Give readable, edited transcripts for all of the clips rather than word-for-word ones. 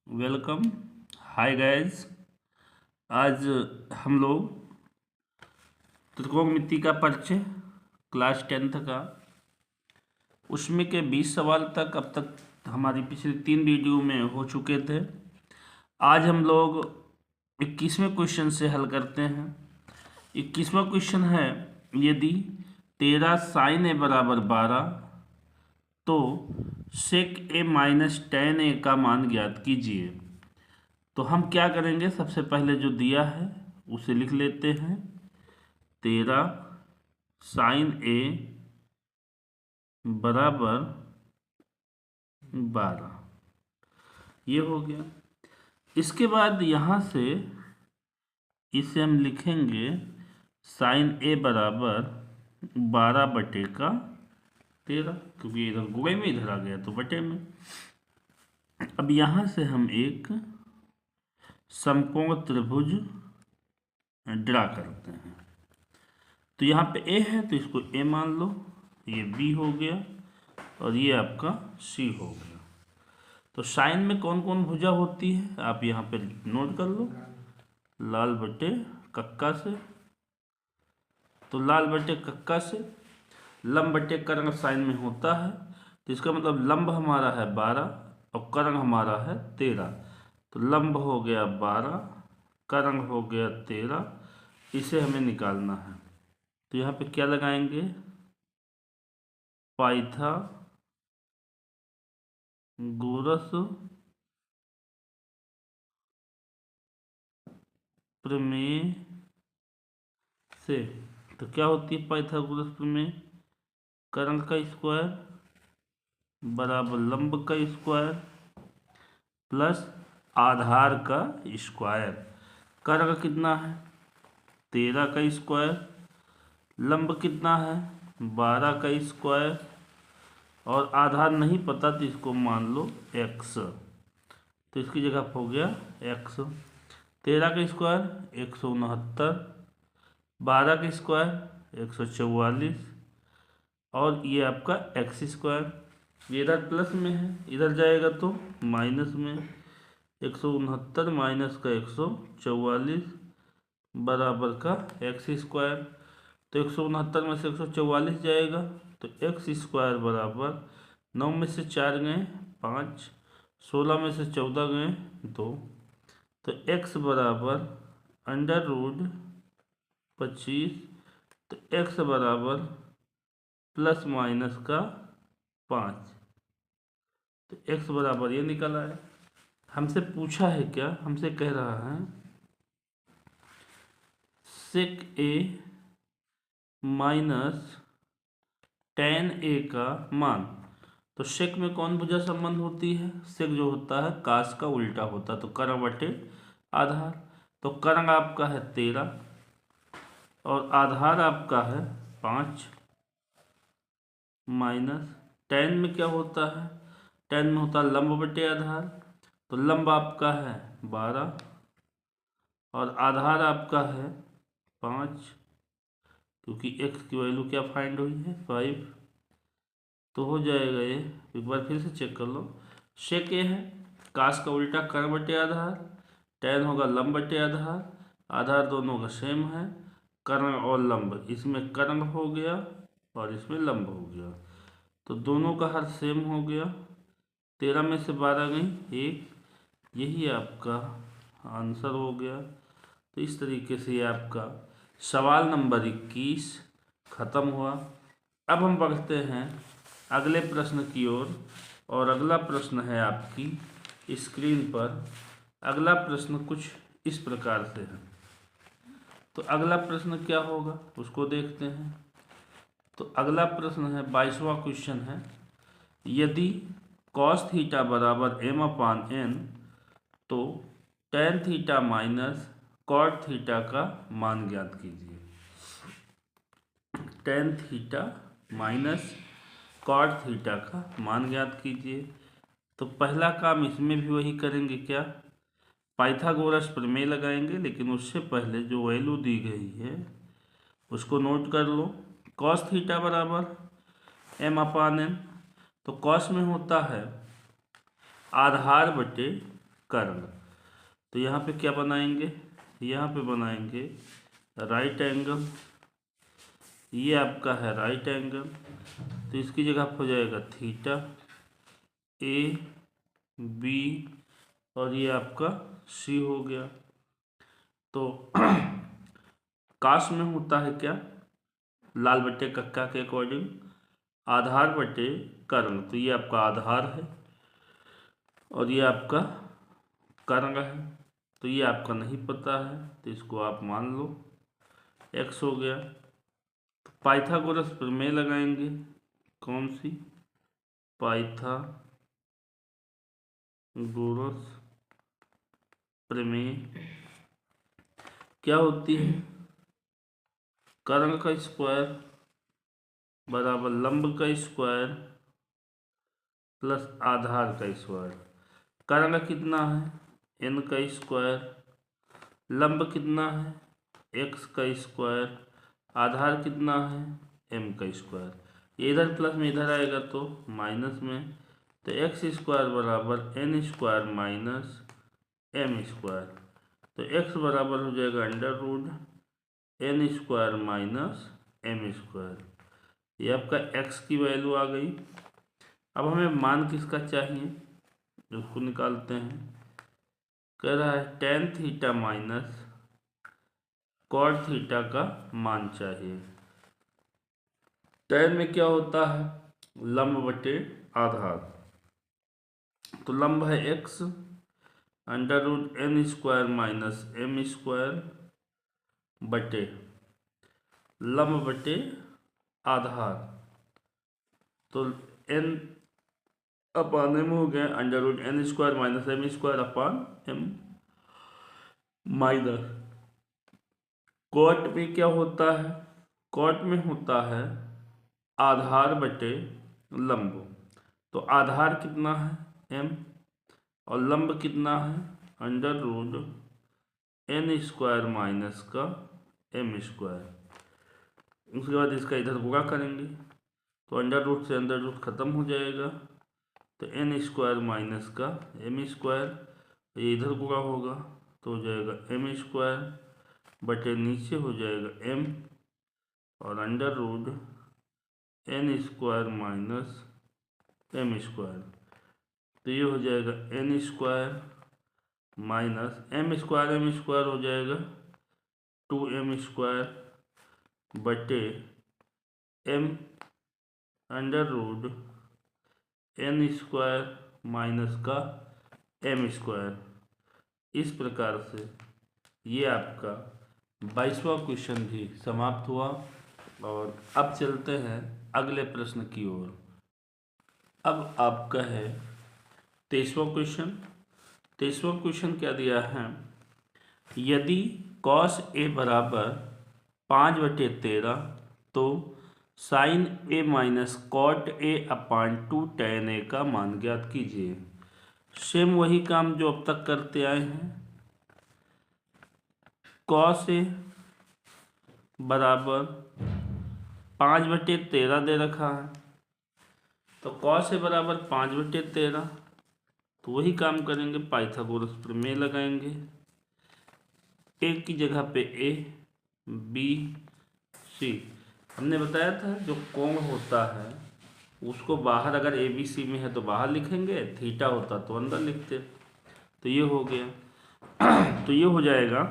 Welcome. Hi guys. आज हम लोग त्रिकोणमिति का परिचय क्लास 10th का उसमें के 20 सवाल तक अब तक हमारी पिछली 3 वीडियो में हो चुके थे। आज हम लोग 21वें क्वेश्चन से हल करते हैं। 21वां क्वेश्चन है, यदि 13 साइन ए बराबर 12 तो सेक ए माइनस टेन ए का मान ज्ञात कीजिए। तो हम क्या करेंगे, सबसे पहले जो दिया है उसे लिख लेते हैं। 13 साइन ए बराबर 12, ये हो गया। इसके बाद यहाँ से इसे हम लिखेंगे साइन ए बराबर 12/13, क्योंकि इधर गुणे में इधर आ गया तो बटे में। अब यहाँ से हम एक समकोण त्रिभुज ड्रा करते हैं। तो यहाँ पे ए है तो इसको ए मान लो, ये बी हो गया और ये आपका सी हो गया। तो साइन में कौन कौन भुजा होती है आप यहाँ पे नोट कर लो। लाल बटे कक्का से, तो लाल बटे कक्का से लंब बटे कर्ण साइन में होता है, तो इसका मतलब लंब हमारा है 12 और कर्ण हमारा है 13। तो लंब हो गया 12, कर्ण हो गया 13, इसे हमें निकालना है। तो यहाँ पे क्या लगाएंगे, पाइथागोरस प्रमेय से। तो क्या होती है पाइथागोरस प्रमेय, कर्ण का स्क्वायर बराबर लंब का स्क्वायर प्लस आधार का स्क्वायर। कर्ण कितना है 13 का स्क्वायर, लंब कितना है 12 का स्क्वायर, और आधार नहीं पता तो इसको मान लो x। तो इसकी जगह हो गया x। 13 का स्क्वायर 169, 12 का स्क्वायर 144 और ये आपका x स्क्वायर। ये इधर प्लस में है, इधर जाएगा तो माइनस में। 169 माइनस का 144 बराबर का x स्क्वायर। तो 169 में से 144 जाएगा तो x स्क्वायर बराबर 9 में से 4 गए 5, 16 में से 14 गए 2, तो x बराबर √25। तो x बराबर प्लस माइनस का 5, तो x बराबर ये निकल आया। हमसे पूछा है क्या, हमसे कह रहा है सेक ए माइनस टेन ए का मान। तो सेक में कौन भुजा संबंध होती है, सेक जो होता है कास का उल्टा होता है, तो कर्ण बटे आधार। तो कर्ण आपका है 13 और आधार आपका है 5, माइनस टेन में क्या होता है, टेन में होता है लंब बटे आधार। तो लंब आपका है 12 और आधार आपका है 5, क्योंकि x की वैल्यू क्या फाइंड हुई है 5। तो हो जाएगा ये, एक बार फिर से चेक कर लो। सेक ए है कास का उल्टा कर्ण बटे आधार, टेन होगा लंब बटे आधार, आधार दोनों का सेम है, कर्ण और लंब, इसमें कर्ण हो गया और इसमें लंब हो गया, तो दोनों का हर सेम हो गया। 13 में से 12 गई 1, यही आपका आंसर हो गया। तो इस तरीके से ये आपका सवाल नंबर 21 खत्म हुआ। अब हम बढ़ते हैं अगले प्रश्न की ओर, और अगला प्रश्न है आपकी स्क्रीन पर। अगला प्रश्न कुछ इस प्रकार से है। तो अगला प्रश्न क्या होगा उसको देखते हैं। तो अगला प्रश्न है 22वां क्वेश्चन है, यदि cos थीटा बराबर m/n तो tan theta minus cot theta का मान ज्ञात कीजिए। tan theta minus cot theta का मान ज्ञात कीजिए। तो पहला काम इसमें भी वही करेंगे, क्या पाइथागोरस प्रमेय लगाएंगे, लेकिन उससे पहले जो वैल्यू दी गई है उसको नोट कर लो। cos थीटा बराबर m/n, तो cos में होता है आधार बटे कर्ण। तो यहाँ पे क्या बनाएंगे, यहाँ पे बनाएंगे राइट एंगल, ये आपका है राइट एंगल, तो इसकी जगह हो जाएगा थीटा ए बी और ये आपका सी हो गया। तो काश में होता है क्या, लाल बट्टे कक्का के अकॉर्डिंग आधार बटे कर्ण, तो ये आपका आधार है और ये आपका कर्ण है। तो ये आपका नहीं पता है तो इसको आप मान लो x हो गया। तो पाइथागोरस प्रमेय लगाएंगे, कौन सी, पाइथागोरस प्रमेय क्या होती है, कर्ण का स्क्वायर बराबर लंब का स्क्वायर प्लस आधार का स्क्वायर। कर्ण कितना है, n का स्क्वायर, लंब कितना है, x का स्क्वायर, आधार कितना है, m का स्क्वायर। ये इधर प्लस में इधर आएगा तो माइनस में, तो एक्स स्क्वायर बराबर n square minus m square. तो x बराबर हो जाएगा under root n square minus m square. ये आपका x की वैल्यू आ गई। अब हमें मान किसका चाहिए, उसको निकालते हैं। कह रहा है tan theta minus cot theta का मान चाहिए। tan में क्या होता है, लंब बटे आधार, तो लंब है x under root n square minus m square बटे लंब बटे आधार, तो n अपान m हो गया under root n square minus m square upon m minus cot में क्या होता है, कॉट में होता है आधार बटे लंब। तो आधार कितना है m और लंब कितना है under root n square minus का m स्क्वायर। उसके बाद इसका इधर गुणा करेंगे तो अंडर रूट से अंडर रूट खत्म हो जाएगा, तो n स्क्वायर माइनस का m स्क्वायर, ये इधर गुणा होगा तो हो जाएगा m स्क्वायर बटे नीचे हो जाएगा m और under root n square minus m square. तो ये हो जाएगा n square minus m square हो जाएगा 2m स्क्वायर बटे m under root n square minus का m स्क्वायर। इस प्रकार से ये आपका 22वां क्वेश्चन भी समाप्त हुआ। और अब चलते हैं अगले प्रश्न की ओर। अब आपका है 23वां क्वेश्चन। 23वां क्वेश्चन क्या दिया है, यदि cos a बराबर 5/13 तो sine a minus cot a upon 2 tan a का मान ज्ञात कीजिए। सेम वही काम जो अब तक करते आए हैं। cos a बराबर 5/13 दे रखा है, तो cos a बराबर 5/13, तो वही काम करेंगे, पाइथागोरस प्रमेय लगाएंगे। a की जगह पे a b c, हमने बताया था जो कोण होता है उसको बाहर अगर ए बी सी में है तो बाहर लिखेंगे, थीटा होता तो अंदर लिखते। तो ये हो गया तो ये हो जाएगा,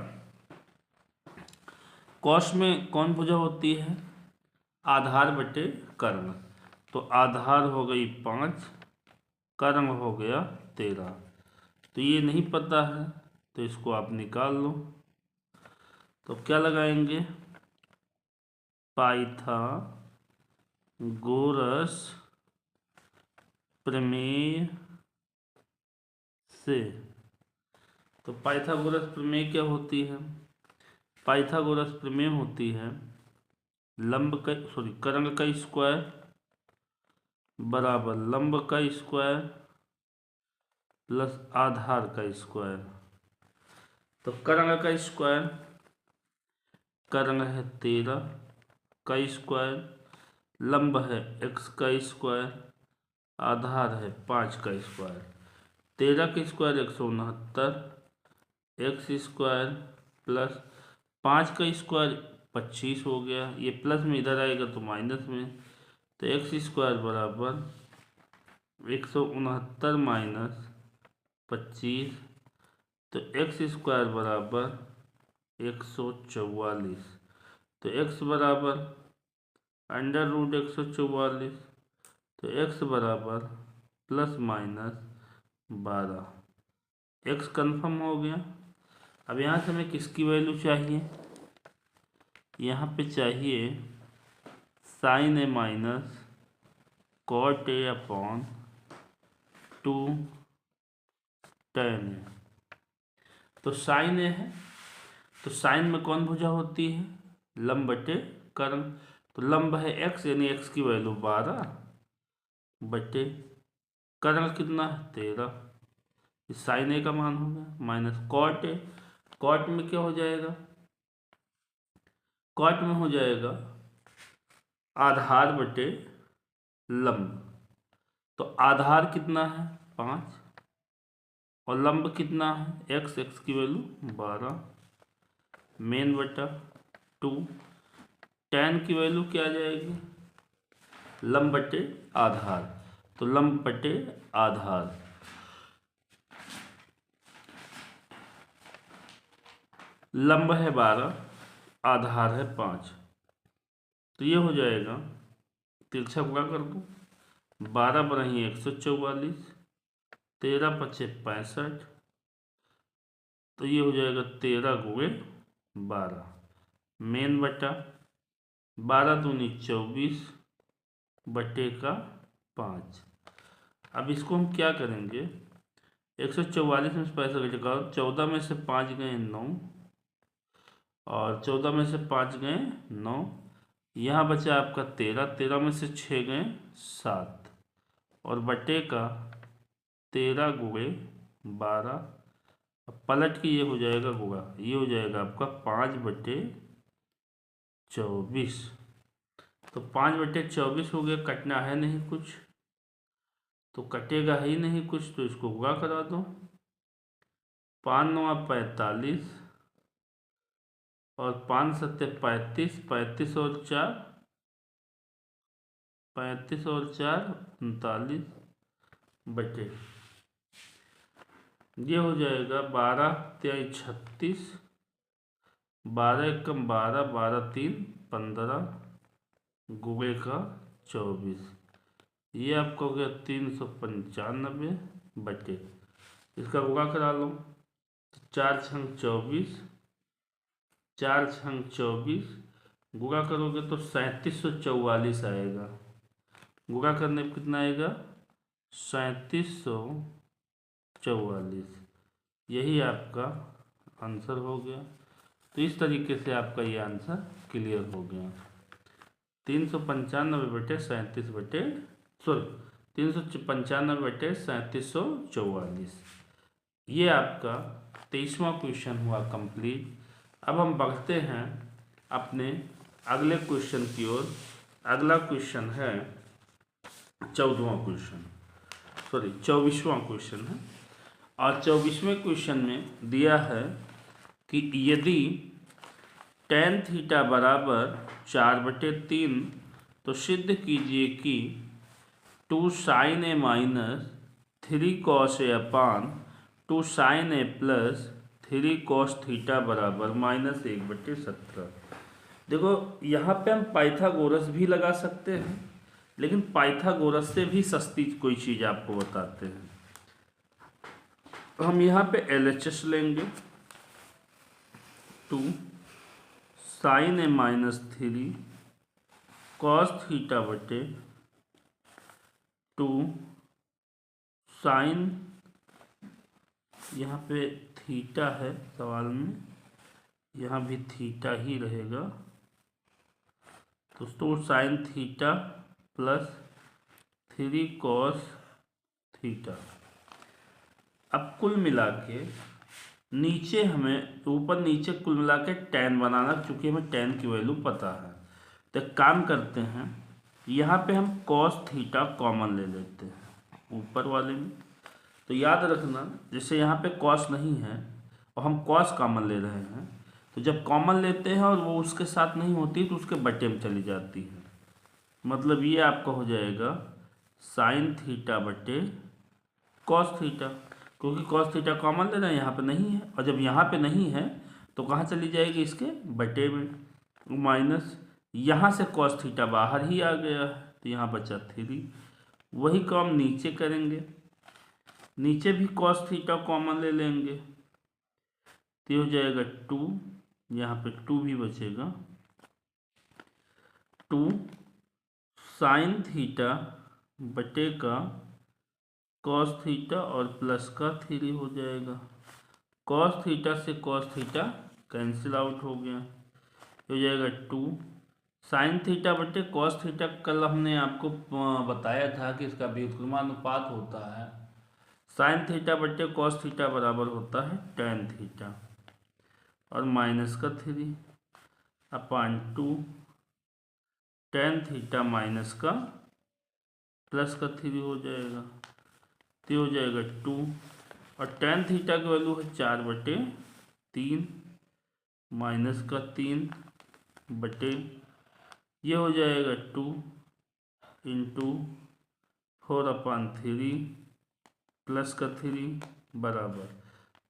कॉस में कौन भुजा होती है, आधार बटे कर्ण, तो आधार हो गई 5, कर्ण हो गया 13। तो ये नहीं पता है तो इसको आप निकाल लो। तो क्या लगाएंगे, पाइथागोरस प्रमेय से। तो पाइथागोरस प्रमेय क्या होती है, पाइथागोरस प्रमेय होती है कर्ण का स्क्वायर बराबर लंब का स्क्वायर प्लस आधार का स्क्वायर। तो कर्ण का स्क्वायर, कर्ण है 13 का स्क्वायर, लंब है x का स्क्वायर, आधार है 5 का स्क्वायर। 13 का स्क्वायर 169, एक्स स्क्वायर प्लस 5 का स्क्वायर 25 हो गया, ये प्लस में इधर आएगा तो माइनस में, तो एक्स स्क्वायर बराबर 169 माइनस 25, तो एक्स स्क्वायर बराबर 144, तो एक्स बराबर अंडर रूट 144, तो एक्स बराबर प्लस माइनस 12, एक्स कन्फर्म हो गया। अब यहाँ से हमें किसकी वैल्यू चाहिए, यहाँ पे चाहिए sine A minus cot A upon 2 tan A. तो साइन ए है, तो साइन में कौन भुजा होती है, लंब बटे कर्ण, तो लंब है x यानी x की वैल्यू 12 बटे कर्ण कितना है 13, साइन ए का मान हो गया, माइनस कॉट ए, कॉट में क्या हो जाएगा, कॉट में हो जाएगा आधार बटे लंब, तो आधार कितना है 5 और लंब कितना है x, x की वैल्यू 12, मेन बटा 2, tan की वैल्यू क्या आ जाएगी, लंब बटे आधार, तो लंब बटे आधार, लंब है 12, आधार है 5, तो ये हो जाएगा, तिरछा गुणा कर दो, 12 बराही 144, 13 पचे 65, तो ये हो जाएगा 13 गुणे 12, मेन बटा 12 दूनी 24 बटे का 5। अब इसको हम क्या करेंगे, 144 में से पैसा घटाओ, 14 में से 5 गए 9 और 14 में से 5 गए 9, यहाँ बचा आपका 13, 13 में से 6 गए 7 और बटे का 13 गुणे 12, पलट के ये हो जाएगा गुणा, ये हो जाएगा आपका 5 बटे 24, तो 5 बटे 24 हो गया, कटना है नहीं कुछ, तो कटेगा ही नहीं कुछ, तो इसको गुणा करा दो, 5 9 45 और 5 7 35, 35 और 4 39 बटे, ये हो जाएगा 12 3 36, 12 एकम 12, 12 3 15 गुणे का 24, ये आपका हो गया 395 बटे, इसका गुणा करा लो, 4 छंग 24, 4 छंग 24, गुणा करोगे तो 3744 आएगा, गुणा करने पर कितना आएगा 3744, यही आपका आंसर हो गया। तो इस तरीके से आपका ये आंसर क्लियर हो गया, 395 बटे 37 बटे 3744, ये आपका 23वां क्वेश्चन हुआ कंप्लीट। अब हम बढ़ते हैं अपने अगले क्वेश्चन की ओर। अगला क्वेश्चन है 24वां क्वेश्चन है, और 24वें क्वेश्चन में दिया है कि यदि tan थीटा बराबर 4/3, तो सिद्ध कीजिए कि 2 sin a minus 3 cos a upon 2 sin a plus 3 cos theta बराबर -1/17। देखो यहाँ पे हम पाइथागोरस भी लगा सकते हैं, लेकिन पाइथागोरस से भी सस्ती कोई चीज़ आपको बताते हैं। हम यहाँ पे LHS लेंगे, 2 sin a minus 3 cos theta बटे 2 sin, यहाँ पे थीटा है सवाल में, यहाँ भी थीटा ही रहेगा, तो 2 sin theta plus 3 cos theta. अब कुल मिला के नीचे हमें ऊपर नीचे कुल मिला के tan बनाना, क्योंकि हमें tan की वैल्यू पता है। तो एक काम करते हैं, यहाँ पे हम cos थीटा कॉमन ले लेते हैं ऊपर वाले में, तो याद रखना, जैसे यहाँ पे कॉस नहीं है और हम कॉस कॉमन ले रहे हैं, तो जब कॉमन लेते हैं और वो उसके साथ नहीं होती तो उसके बटे में चली जाती है। मतलब ये आपका हो जाएगा साइन थीटा बटे कॉस थीटा, क्योंकि कॉस थीटा कॉमन ले रहे हैं, यहाँ पे नहीं है, और जब यहाँ पे नहीं है तो कहाँ चली जाएगी, इसके बटे में, माइनस यहाँ से कॉस थीटा बाहर ही आ गया है तो यहाँ बचा 3। वही काम नीचे करेंगे, नीचे भी कॉस थीटा कॉमन ले लेंगे तो हो जाएगा 2, यहाँ पे 2 भी बचेगा, 2 साइन थीटा बटे का कॉस थीटा और प्लस का 3 हो जाएगा। कॉस थीटा से कॉस थीटा कैंसिल आउट हो गया, हो जाएगा 2 साइन थीटा बटे कॉस थीटा। कल हमने आपको बताया था कि इसका व्युत्क्रमानुपात होता है, साइन थीटा बटे कॉस थीटा बराबर होता है टेन थीटा, और माइनस का 3 अपान 2 टेन थीटा माइनस का प्लस का 3 हो जाएगा, तो हो जाएगा 2, और टेन थीटा की वैल्यू है 4/3 माइनस का 3 बटे, ये हो जाएगा 2 इंटू 4/3 प्लस का 3 बराबर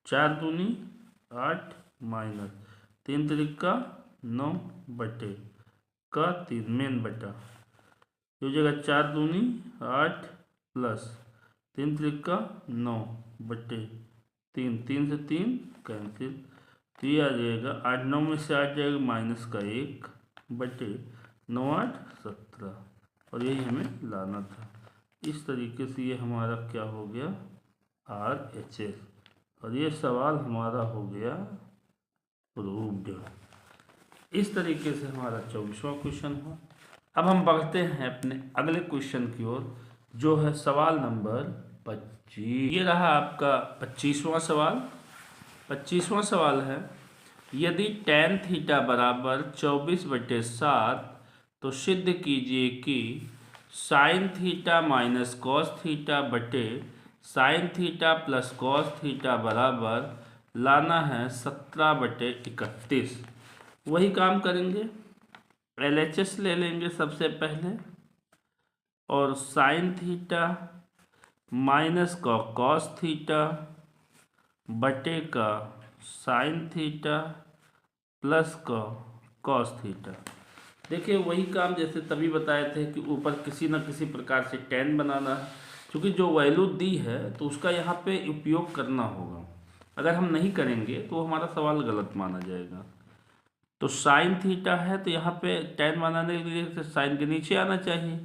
4 दूनी 8 माइनस 3 त्रिका 9 बटे का 3 मेन बटा, हो जाएगा 4 दूनी 8 प्लस 3 त्रिका 9 बटे 3, 3 से 3 कैंसिल, तो ये आ जाएगा 8 9 में से 8 जाएगा माइनस का 1 बटे 9 8 17, और यही हमें लाना था। इस तरीके से ये हमारा क्या हो गया RHS, और ये सवाल हमारा हो गया प्रूव्ड। इस तरीके से हमारा 24वां क्वेश्चन हुआ। अब हम बढ़ते हैं अपने अगले क्वेश्चन की ओर, जो है सवाल नंबर 25। ये रहा आपका 25वां सवाल। 25वां सवाल है, यदि tan थीटा बराबर 24/7 तो सिद्ध कीजिए कि sine theta minus cos theta बटे sine theta plus cos theta बराबर लाना है 17/31। वही काम करेंगे, LHS ले लेंगे सबसे पहले, और साइन थीटा माइनस का कॉस थीटा बटे का साइन थीटा प्लस का कॉस थीटा। देखिए वही काम जैसे तभी बताए थे कि ऊपर किसी न किसी प्रकार से tan बनाना है, क्योंकि जो वैल्यू दी है तो उसका यहाँ पे उपयोग करना होगा। अगर हम नहीं करेंगे तो हमारा सवाल गलत माना जाएगा। तो साइन थीटा है तो यहाँ पे tan बनाने के लिए साइन के नीचे आना चाहिए,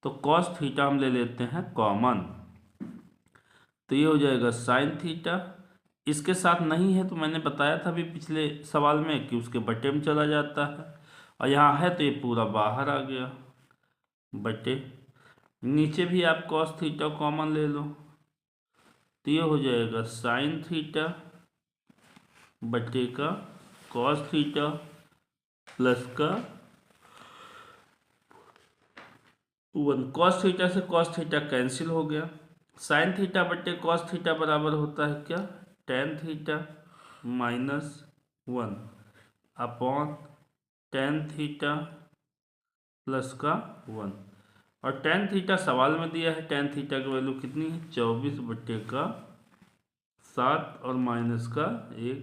तो कॉस थीटा हम ले लेते हैं कॉमन, तो ये हो जाएगा साइन थीटा। इसके साथ नहीं है तो मैंने बताया था अभी पिछले सवाल में कि उसके बटे में चला जाता है, और यहाँ है तो ये पूरा बाहर आ गया बटे, नीचे भी आप कॉस थीटा कॉमन ले लो, तो ये हो जाएगा साइन थीटा बटे का कॉस थीटा प्लस का 1। कॉस थीटा से कॉस थीटा कैंसिल हो गया, साइन थीटा बटे कॉस थीटा बराबर होता है क्या, tan theta minus 1 upon tan theta plus का 1, और tan थीटा सवाल में दिया है, tan थीटा की वैल्यू कितनी है 24/7 और माइनस का 1,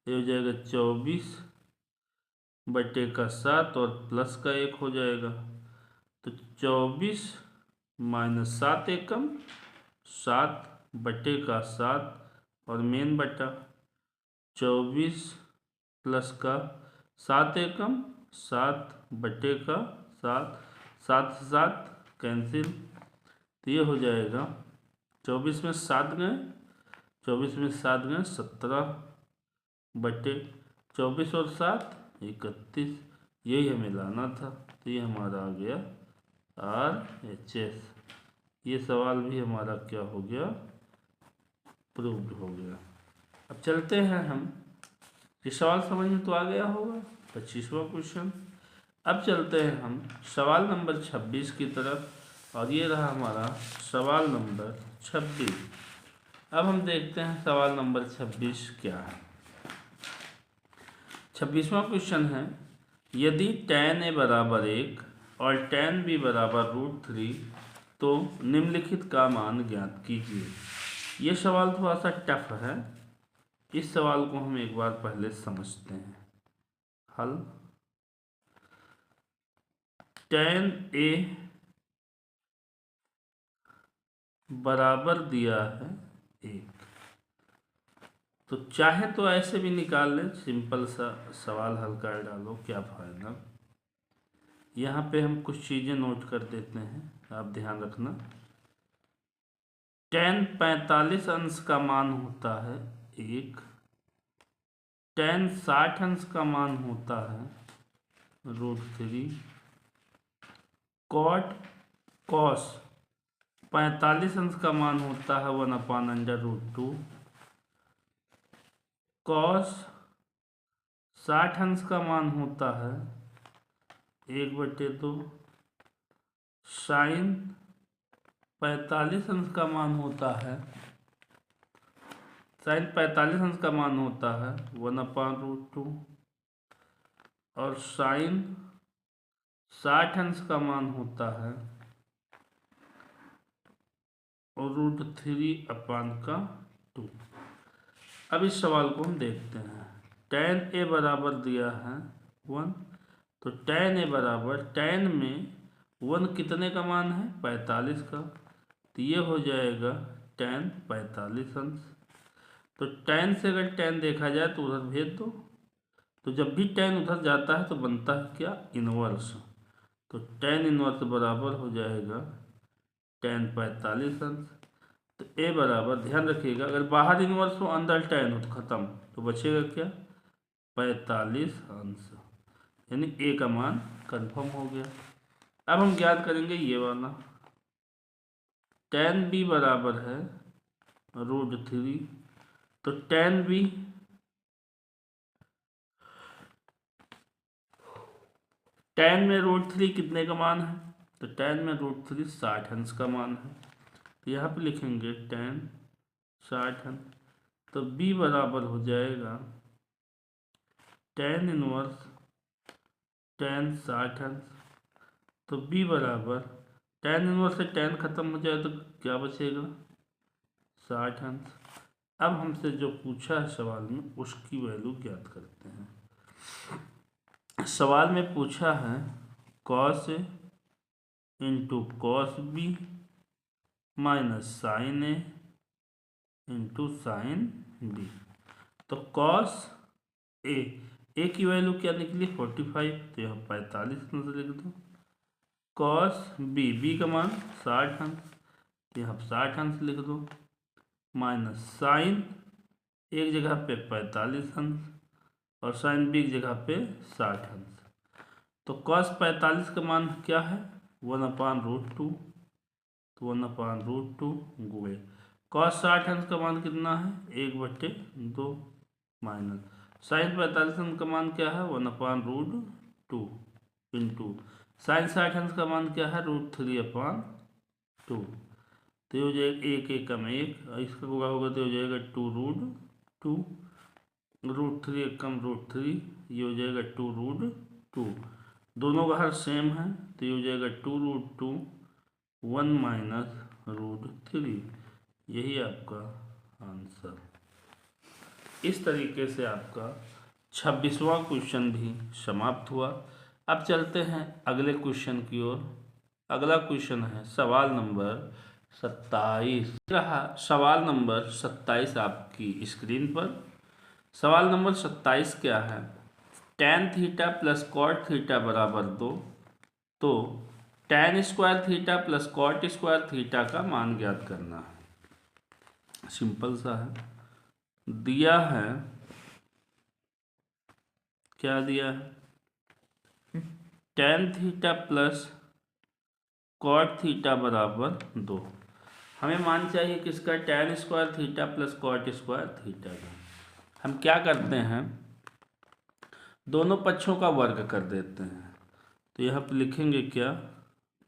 ये हो जाएगा 24/7 और प्लस का 1 हो जाएगा, तो 24 माइनस 7 एकम 7/7 और मेन बटा 24 प्लस का 7 एकम 7/7, 7 से 7 कैंसिल, तो ये हो जाएगा 24 में 7 गए 17 बटे 24 और 7 31, यही हमें लाना था, तो ये हमारा आ गया RHS। ये सवाल भी हमारा क्या हो गया प्रूव्ड हो गया। अब चलते हैं हम, ये सवाल समझ में तो आ गया होगा 25वां क्वेश्चन। अब चलते हैं हम सवाल नंबर 26 की तरफ, और ये रहा हमारा सवाल नंबर 26। अब हम देखते हैं सवाल नंबर 26 क्या है। 26वां क्वेश्चन है, यदि tan a बराबर 1 और tan b बराबर √3 तो निम्नलिखित का मान ज्ञात कीजिए। ये सवाल थोड़ा सा टफ है, इस सवाल को हम एक बार पहले समझते हैं। हल, tan a बराबर दिया है 1, तो चाहे तो ऐसे भी निकाल लें, सिंपल सा सवाल हल कर डालो, क्या फायदा। यहाँ पे हम कुछ चीज़ें नोट कर देते हैं, आप ध्यान रखना। tan 45 अंश का मान होता है 1, tan 60 अंश का मान होता है √3, cos 45 अंश का मान होता है 1/√2, cos 60 अंश का मान होता है 1/2, sin 45 अंश का मान होता है 1/2 और sin 60 अंश का मान होता है √3/2। अब इस सवाल को हम देखते हैं। tan a बराबर दिया है 1, तो tan a बराबर, tan में 1 कितने का मान है, 45 का, तो ये हो जाएगा tan 45 अंश। तो tan से अगर tan देखा जाए तो उधर भेज दो, तो जब भी tan उधर जाता है तो बनता है क्या, इनवर्स। तो tan इनवर्स बराबर हो जाएगा tan 45 अंश। तो a बराबर, ध्यान रखिएगा, अगर बाहर इनवर्स हो अंदर tan हो तो खत्म, तो बचेगा क्या, 45 अंश, यानी a का मान कंफर्म हो गया। अब हम ज्ञात करेंगे ये वाला, tan b बराबर है √3, तो tan b में √3 कितने का मान है, तो tan में √3 60 अंश का मान है, तो यहाँ पे लिखेंगे tan 60 अंश। तो b बराबर हो जाएगा tan इनवर्स tan 60 अंश। तो b बराबर, tan इनवर्स से tan खत्म हो जाए तो क्या बचेगा, 60 अंश। अब हमसे जो पूछा है सवाल में उसकी वैल्यू ज्ञात करते हैं। सवाल में पूछा है cos a into cos b minus sin a into sin b। तो cos a की वैल्यू क्या निकली, 45, तो यहाँ 45 अंश लिख दो। cos b का मान 60 अंश, तो यहाँ 60 अंश लिख दो, माइनस sin एक जगह पे 45 अंश और sin b की जगह पे 60 अंश। तो cos 45 का मान क्या है, 1/√2, तो 1/√2 गुणे cos 60 अंश का मान कितना है, 1/2, माइनस sin 45 अंश का मान क्या है, 1/√2 इंटू sin 60 अंश का मान क्या है, √3/2। तो ये हो जाएगा 1 कम 1, इसका गुणा होगा तो हो जाएगा 2√2, √3 कम √3, ये हो जाएगा 2√2, दोनों का हर सेम है, तो ये हो जाएगा 2√2 1 माइनस √3, यही आपका आंसर। इस तरीके से आपका 26वां क्वेश्चन भी समाप्त हुआ। अब चलते हैं अगले क्वेश्चन की ओर। अगला क्वेश्चन है सवाल नंबर 27। रहा सवाल नंबर 27 आपकी स्क्रीन पर। सवाल नंबर 27 क्या है, tan theta plus cot theta बराबर 2, तो tan square theta plus cot square theta का मान ज्ञात करना है। सिंपल सा है, दिया है, क्या दिया है, tan theta plus cot theta बराबर 2। हमें मान चाहिए किसका, tan square theta plus cot square theta का। हम क्या करते हैं, दोनों पक्षों का वर्ग कर देते हैं, तो यहाँ पे लिखेंगे क्या,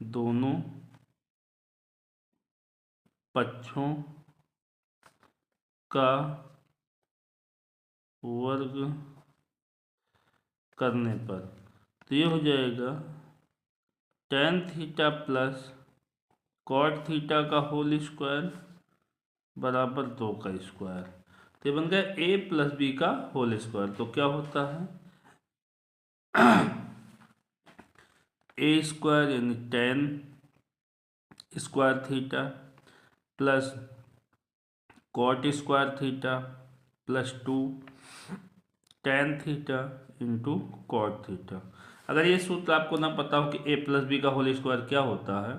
दोनों पक्षों का वर्ग करने पर, तो ये हो जाएगा tan theta plus cot theta का होल स्क्वायर बराबर 2 का स्क्वायर। तो ये बन गया a प्लस बी का होल स्क्वायर। तो क्या होता है a स्क्वायर यानी tan square theta plus cot square theta plus 2 tan theta into cot theta. अगर ये सूत्र आपको ना पता हो कि a प्लस बी का होल स्क्वायर क्या होता है,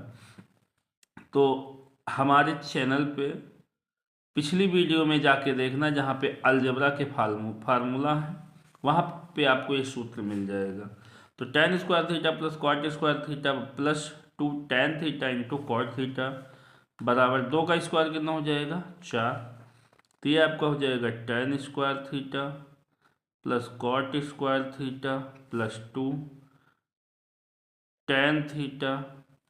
तो हमारे चैनल पे पिछली वीडियो में जाके देखना, जहाँ पे अलजेब्रा के फार्मूला है, वहाँ पे आपको ये सूत्र मिल जाएगा। तो tan square theta plus cot square theta plus 2 tan theta into cot theta बराबर 2 का स्क्वायर कितना हो जाएगा 4। तो ये आपका हो जाएगा tan square theta plus cot square theta plus 2 tan theta,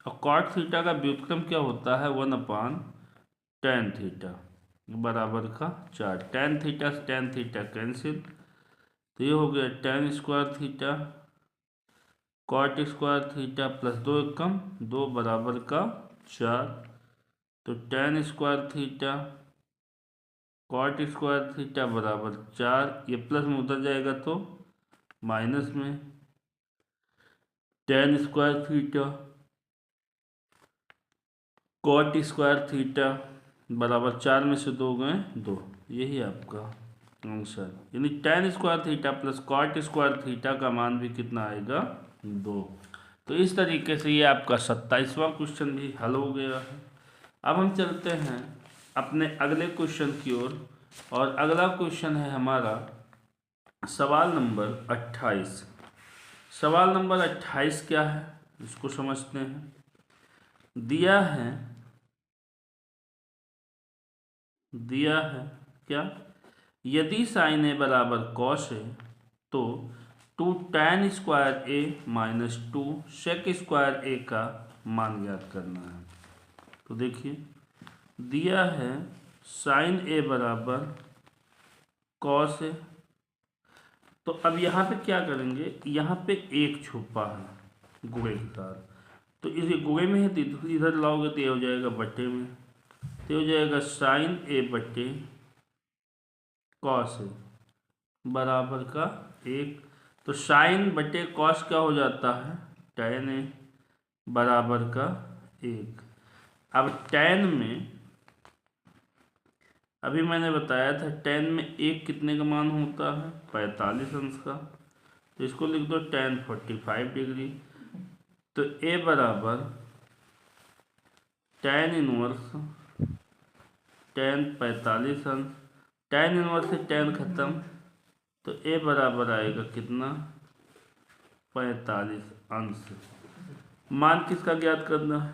और कॉट थीटा का व्युत्क्रम क्या होता है 1/tan थीटा बराबर का 4। tan थीटा से tan थीटा कैंसिल, तो ये हो गया tan square theta cot square theta plus 2 एकम 2 बराबर का 4। तो tan square theta cot square theta बराबर 4, ये प्लस में उतर जाएगा तो माइनस में tan square theta cot square theta बराबर 4 में से 2 गए 2, यही आपका आंसर। यानी tan square theta plus cot square theta का मान भी कितना आएगा 2। तो इस तरीके से ये आपका 27वां क्वेश्चन भी हल हो गया है। अब हम चलते हैं अपने अगले क्वेश्चन की ओर, और अगला क्वेश्चन है हमारा सवाल नंबर 28। सवाल नंबर 28 क्या है इसको समझते हैं। दिया है क्या, यदि साइन ए बराबर कॉस ए तो 2 tan स्क्वायर ए माइनस 2 सेक स्क्वायर ए का मान ज्ञात करना है। तो देखिए दिया है साइन ए बराबर कॉस ए, तो अब यहाँ पे क्या करेंगे, यहाँ पे एक छुपा है गुणे के साथ, तो इसे गुणे में है तो इधर लाओगे तो ये हो जाएगा बट्टे में, तो हो जाएगा साइन ए बट्टे कॉस ए बराबर का 1। तो साइन बटे कॉस क्या हो जाता है tan ए बराबर का 1। अब tan में अभी मैंने बताया था tan में 1 कितने का मान होता है 45 अंश का, तो इसको लिख दो tan 45 डिग्री। तो a बराबर tan इनवर्स tan 45 अंश, tan इनवर्स से tan खत्म, तो a बराबर आएगा कितना 45 अंश। मान किसका ज्ञात करना है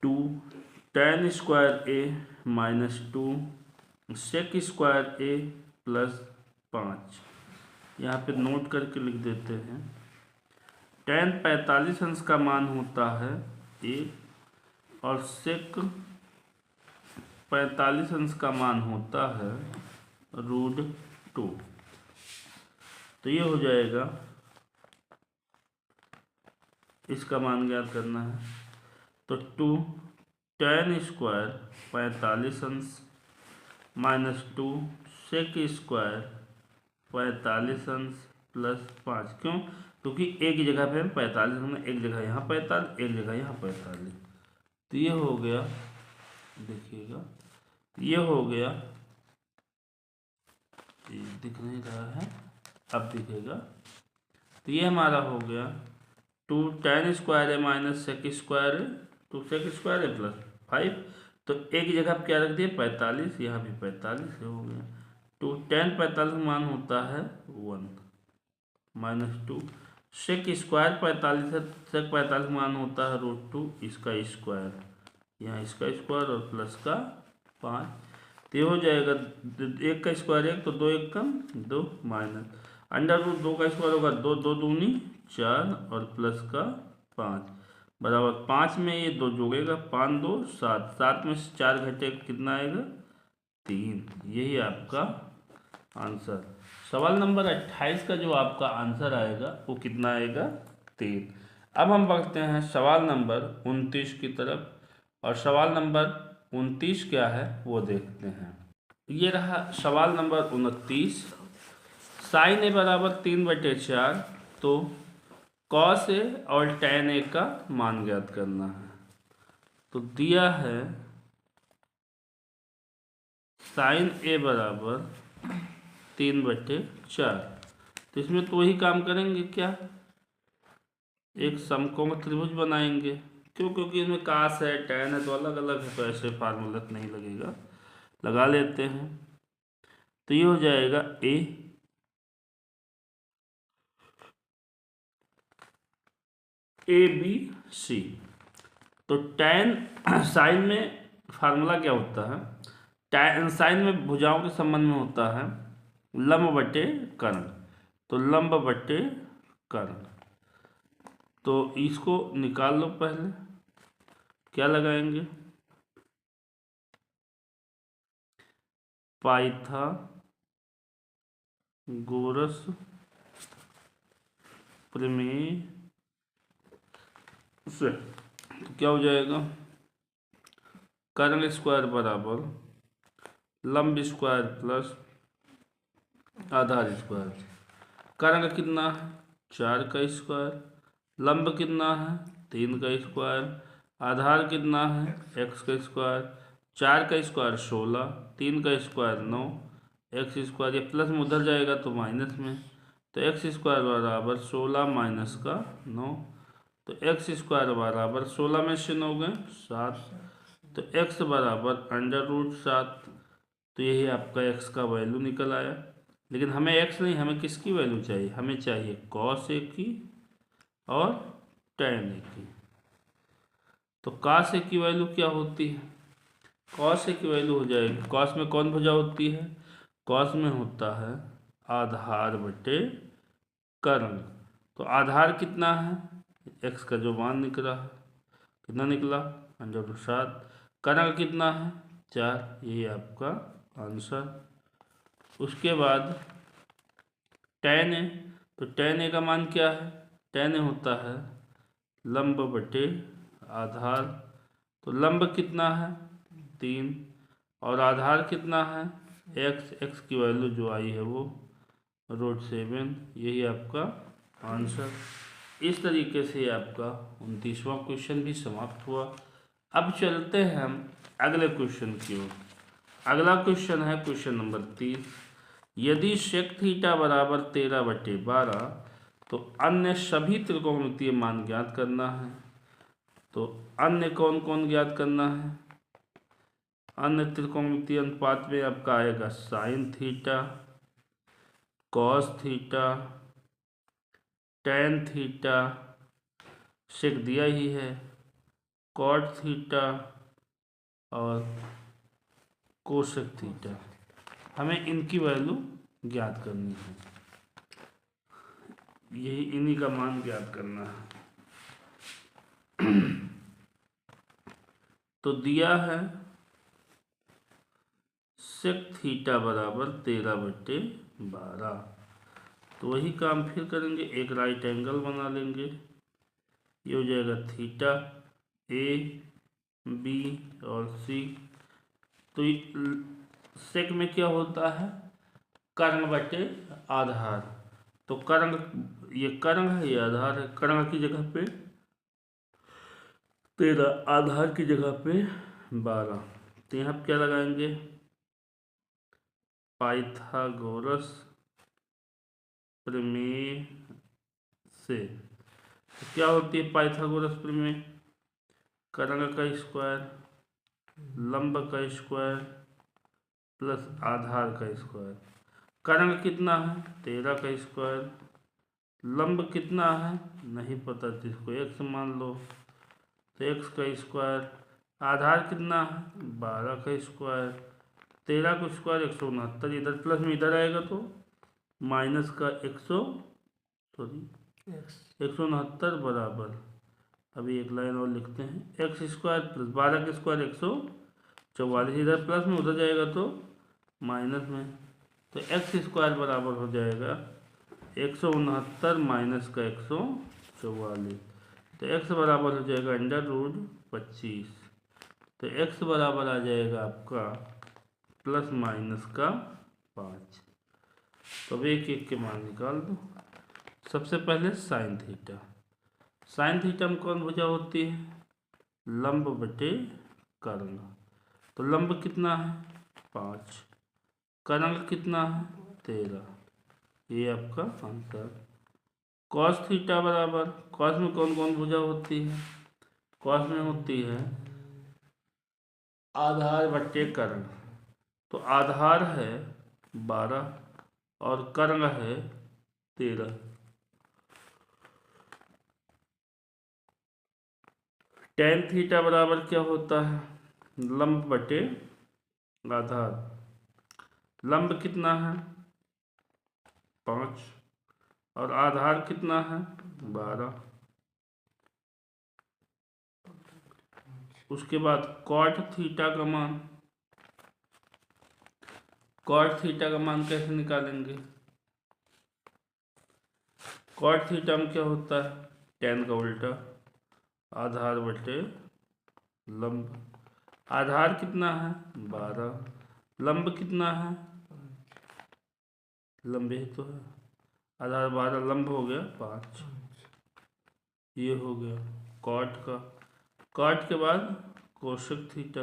2 tan स्क्वायर ए माइनस 2 सेक स्क्वायर ए प्लस 5। यहाँ पे नोट करके लिख देते हैं। tan 45 अंश का मान होता है 1 और सेक 45 अंश का मान होता है √2। तो ये हो जाएगा, इसका मान ज्ञात करना है। तो 2 tan स्क्वायर 45 अंश माइनस 2 सेक स्क्वायर 45 अंश प्लस 5। क्यों, क्योंकि एक जगह पे हम 45, हमने एक जगह यहाँ 45 एक जगह यहाँ 45। तो ये हो गया, देखिएगा ये हो गया, ये दिख नहीं रहा है अब दिखेगा। तो ये हमारा हो गया 2 tan स्क्वायर है माइनस सेक स्क्वायर है 2 सेक स्क्वायर है प्लस 5। तो एक जगह आप क्या रख दिए 45, यहाँ भी 45 हो गया। 2 tan 45 मान होता है 1 माइनस 2 सेक स्क्वायर 45 है, सेक 45 मान होता है √2 इसका स्क्वायर, यहाँ इसका स्क्वायर और प्लस का 5। तो ये हो जाएगा 1 का स्क्वायर 1 तो 2 1 कम 2 माइनस अंडर रूट 2 का स्क्वायर होगा 2 2 दूनी 4 और प्लस का 5। बराबर 5 में ये 2 जोड़ेगा, 5 2 7, 7 में से 4 घटेगा, कितना आएगा 3। यही आपका आंसर। सवाल नंबर 28 का जो आपका आंसर आएगा वो कितना आएगा 3। अब हम बढ़ते हैं सवाल नंबर 29 की तरफ, और सवाल नंबर 29 क्या है वो देखते हैं। ये रहा सवाल नंबर 29। साइन ए बराबर 3/4, तो कॉस ए और tan ए का मान ज्ञात करना है। तो दिया है साइन ए बराबर 3/4, तो इसमें तो वही काम करेंगे, क्या एक समकोण त्रिभुज बनाएंगे। क्यों? क्योंकि इसमें कास है tan है तो अलग अलग है, तो ऐसे फार्मूला नहीं लगेगा, लगा लेते हैं। तो ये हो जाएगा ABC। तो tan साइन में फार्मूला क्या होता है, tan साइन में भुजाओं के संबंध में होता है लंब बटे कर्ण। तो लंब बटे कर्ण, तो इसको निकाल लो। पहले क्या लगाएंगे, पाइथागोरस प्रमेय से। तो क्या हो जाएगा, कर्ण स्क्वायर बराबर लंब स्क्वायर प्लस आधार स्क्वायर। कर्ण कितना है 4 का स्क्वायर, लंब कितना है 3 का स्क्वायर, आधार कितना है x का स्क्वायर। 4 का स्क्वायर 16, 3 का स्क्वायर 9, एक्स स्क्वायर ये प्लस में उधर जाएगा तो माइनस में, तो एक्स स्क्वायर बराबर 16 माइनस का 9। तो एक्स स्क्वायर बराबर 16 में से 9 गए 7, तो x बराबर √7। तो यही आपका x का वैल्यू निकल आया। लेकिन हमें x नहीं, हमें किसकी वैल्यू चाहिए, हमें चाहिए cos a की और tan a की। तो cos a की वैल्यू क्या होती है, cos a की वैल्यू हो जाएगी, cos में कौन भुजा होती है, cos में होता है आधार बटे कर्ण। तो आधार कितना है, x का जो मान निकला है, कितना निकला √7, कर्ण कितना है 4, यही आपका आंसर। उसके बाद tan a, तो tan a का मान क्या है, tan a होता है लंब बटे आधार। तो लंब कितना है 3 और आधार कितना है x की वैल्यू जो आई है वो √7, यही आपका आंसर। इस तरीके से आपका 29वां क्वेश्चन भी समाप्त हुआ। अब चलते हैं हम अगले क्वेश्चन की ओर। अगला क्वेश्चन है क्वेश्चन नंबर 30। यदि sec थीटा बराबर 13/12, तो अन्य सभी त्रिकोणमितीय मान ज्ञात करना है। तो अन्य कौन कौन ज्ञात करना है, अन्य त्रिकोणमितीय अनुपात में आपका आएगा sine theta, cos theta, tan theta, sec दिया ही है, कॉट थीटा और कोसेक थीटा। हमें इनकी वैल्यू ज्ञात करनी है, यही इन्हीं का मान ज्ञात करना है। तो दिया है सेक थीटा बराबर 13/12, तो वही काम फिर करेंगे, एक राइट एंगल बना लेंगे, ये हो जाएगा थीटा A B और C। तो सेक में क्या होता है कर्ण बटे आधार। तो कर्ण, ये कर्ण है ये आधार है, कर्ण की जगह पे 13, आधार की जगह पे 12। तो यहाँ क्या लगाएंगे पाइथागोरस प्रमेय से। तो क्या होती है पाइथागोरस प्रमेय, कर्ण का स्क्वायर लंब का स्क्वायर प्लस आधार का स्क्वायर। कर्ण कितना है 13 का स्क्वायर, लंब कितना है नहीं पता, जिसको x मान लो, तो x का स्क्वायर, आधार कितना है 12 का स्क्वायर, 13 का स्क्वायर 169, इधर प्लस में इधर आएगा तो माइनस का 169 बराबर अभी एक लाइन और लिखते हैं। एक्स स्क्वायर प्लस 12 का स्क्वायर 144, इधर प्लस में उधर जाएगा तो माइनस में, तो एक्स स्क्वायर बराबर हो जाएगा 169 माइनस का 144, तो एक्स बराबर हो जाएगा √25, तो एक्स बराबर आ जाएगा आपका प्लस माइनस का 5। तो अब एक एक के मान निकाल दो। सबसे पहले साइन थीटा, साइन थीटा में कौन भुजा होती है? लंब बटे कर्ण। तो लंब कितना है? 5, कर्ण कितना है? 13, ये आपका आंसर। कॉस थीटा बराबर, कॉस में कौन कौन भुजा होती है? कॉस में होती है आधार बटे कर्ण, तो आधार है 12 और कर्ण है 13। टेन थीटा बराबर क्या होता है? लंब बटे आधार। लंब कितना है? 5 और आधार कितना है? 12। उसके बाद कॉट थीटा का मान, कॉट थीटा का मान कैसे निकालेंगे? कॉट थीटा में क्या होता है? टेन का उल्टा, आधार बटे लंब। आधार कितना है? 12, लंब कितना है? लंब ही तो है, आधार 12, लंब हो गया 5, ये हो गया कॉट का। कॉट के बाद कोशक थीटा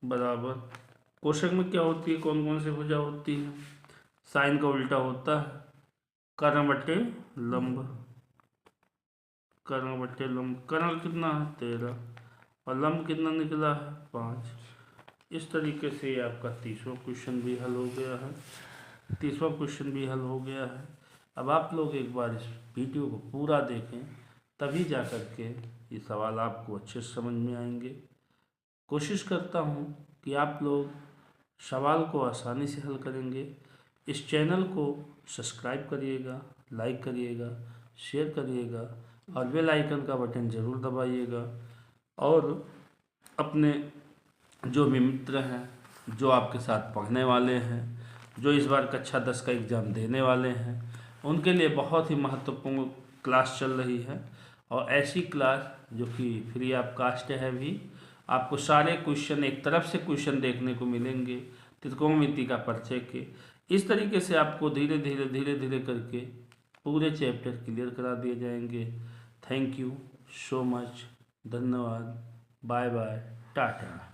बराबर, कोशक में क्या होती है, कौन कौन सी भुजा होती है? साइन का उल्टा होता है कर्ण बटे लंब, कर्ण बटे लंब। कर्ण कितना है? 13 और लंब कितना निकला है? 5। इस तरीके से ये आपका 30वां क्वेश्चन भी हल हो गया है, 30वां क्वेश्चन भी हल हो गया है। अब आप लोग एक बार इस वीडियो को पूरा देखें, तभी जा कर के ये सवाल आपको अच्छे से समझ में आएंगे। कोशिश करता हूँ कि आप लोग सवाल को आसानी से हल करेंगे। इस चैनल को सब्सक्राइब करिएगा, लाइक करिएगा, शेयर करिएगा और बेल आइकन का बटन ज़रूर दबाइएगा। और अपने जो भी मित्र हैं, जो आपके साथ पढ़ने वाले हैं, जो इस बार कक्षा 10 का एग्ज़ाम देने वाले हैं, उनके लिए बहुत ही महत्वपूर्ण क्लास चल रही है। और ऐसी क्लास जो कि फ्री ऑफ कास्ट है, भी आपको सारे क्वेश्चन, एक तरफ से क्वेश्चन देखने को मिलेंगे त्रिकोणमिति का परिचय के। इस तरीके से आपको धीरे धीरे करके पूरे चैप्टर क्लियर करा दिए जाएंगे। थैंक यू सो मच, धन्यवाद, बाय बाय, टाटा।